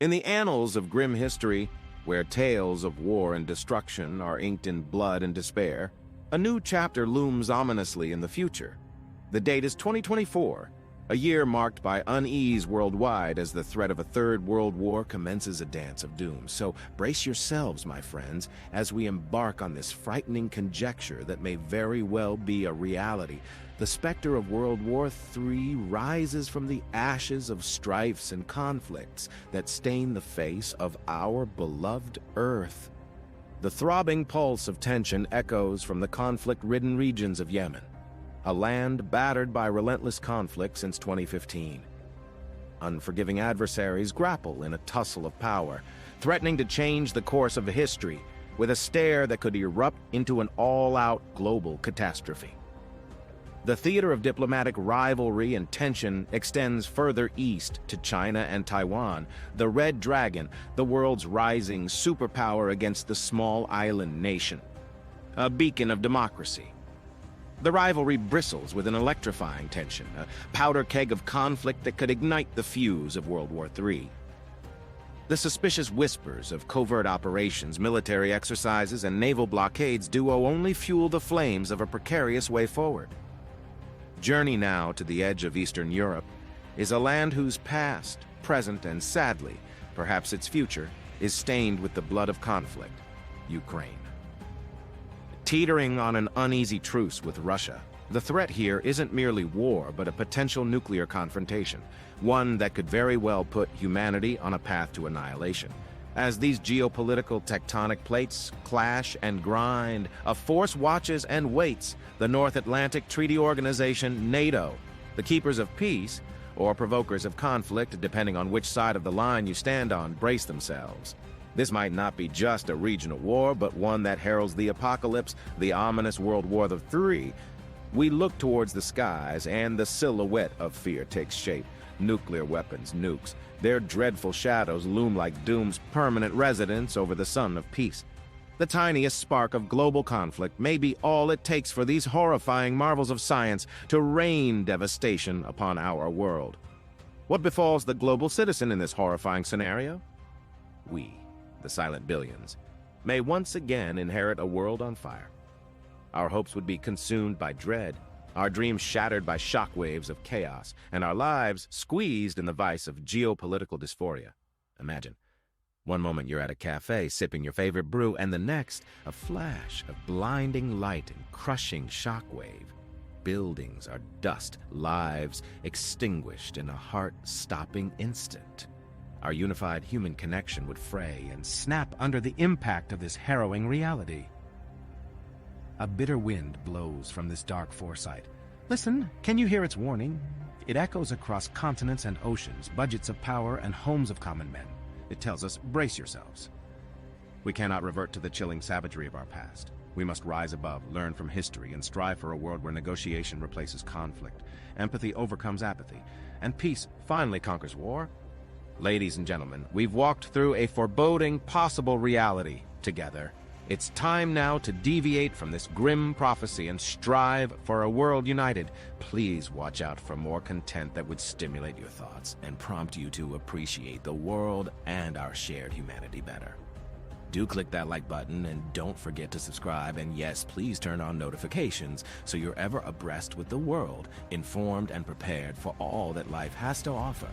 In the annals of grim history, where tales of war and destruction are inked in blood and despair, a new chapter looms ominously in the future. The date is 2024, a year marked by unease worldwide as the threat of a third world war commences a dance of doom. So brace yourselves, my friends, as we embark on this frightening conjecture that may very well be a reality. The specter of World War III rises from the ashes of strifes and conflicts that stain the face of our beloved Earth. The throbbing pulse of tension echoes from the conflict-ridden regions of Yemen, a land battered by relentless conflict since 2015. Unforgiving adversaries grapple in a tussle of power, threatening to change the course of history with a stare that could erupt into an all-out global catastrophe. The theater of diplomatic rivalry and tension extends further east to China and Taiwan, the Red Dragon, the world's rising superpower against the small island nation, a beacon of democracy. The rivalry bristles with an electrifying tension, a powder keg of conflict that could ignite the fuse of World War III. The suspicious whispers of covert operations, military exercises, and naval blockades duo only fuel the flames of a precarious way forward. Journey now to the edge of Eastern Europe is a land whose past, present, and sadly, perhaps its future, is stained with the blood of conflict, Ukraine. Teetering on an uneasy truce with Russia, the threat here isn't merely war, but a potential nuclear confrontation, one that could very well put humanity on a path to annihilation. As these geopolitical tectonic plates clash and grind, a force watches and waits: the North Atlantic Treaty Organization, NATO. The keepers of peace, or provokers of conflict, depending on which side of the line you stand on, brace themselves. This might not be just a regional war, but one that heralds the apocalypse, the ominous World War III. We look towards the skies, and the silhouette of fear takes shape. Nuclear weapons, nukes. Their dreadful shadows loom like doom's permanent residence over the sun of peace. The tiniest spark of global conflict may be all it takes for these horrifying marvels of science to rain devastation upon our world. What befalls the global citizen in this horrifying scenario? We, the silent billions, may once again inherit a world on fire. Our hopes would be consumed by dread, our dreams shattered by shockwaves of chaos, and our lives squeezed in the vice of geopolitical dysphoria. Imagine, one moment you're at a cafe sipping your favorite brew, and the next, a flash of blinding light and crushing shockwave. Buildings are dust, lives extinguished in a heart-stopping instant. Our unified human connection would fray and snap under the impact of this harrowing reality. A bitter wind blows from this dark foresight. Listen, can you hear its warning? It echoes across continents and oceans, budgets of power and homes of common men. It tells us, brace yourselves. We cannot revert to the chilling savagery of our past. We must rise above, learn from history, and strive for a world where negotiation replaces conflict, empathy overcomes apathy, and peace finally conquers war. Ladies and gentlemen, we've walked through a foreboding possible reality together. It's time now to deviate from this grim prophecy and strive for a world united. Please watch out for more content that would stimulate your thoughts and prompt you to appreciate the world and our shared humanity better. Do click that like button and don't forget to subscribe, and yes, please turn on notifications so you're ever abreast with the world, informed and prepared for all that life has to offer.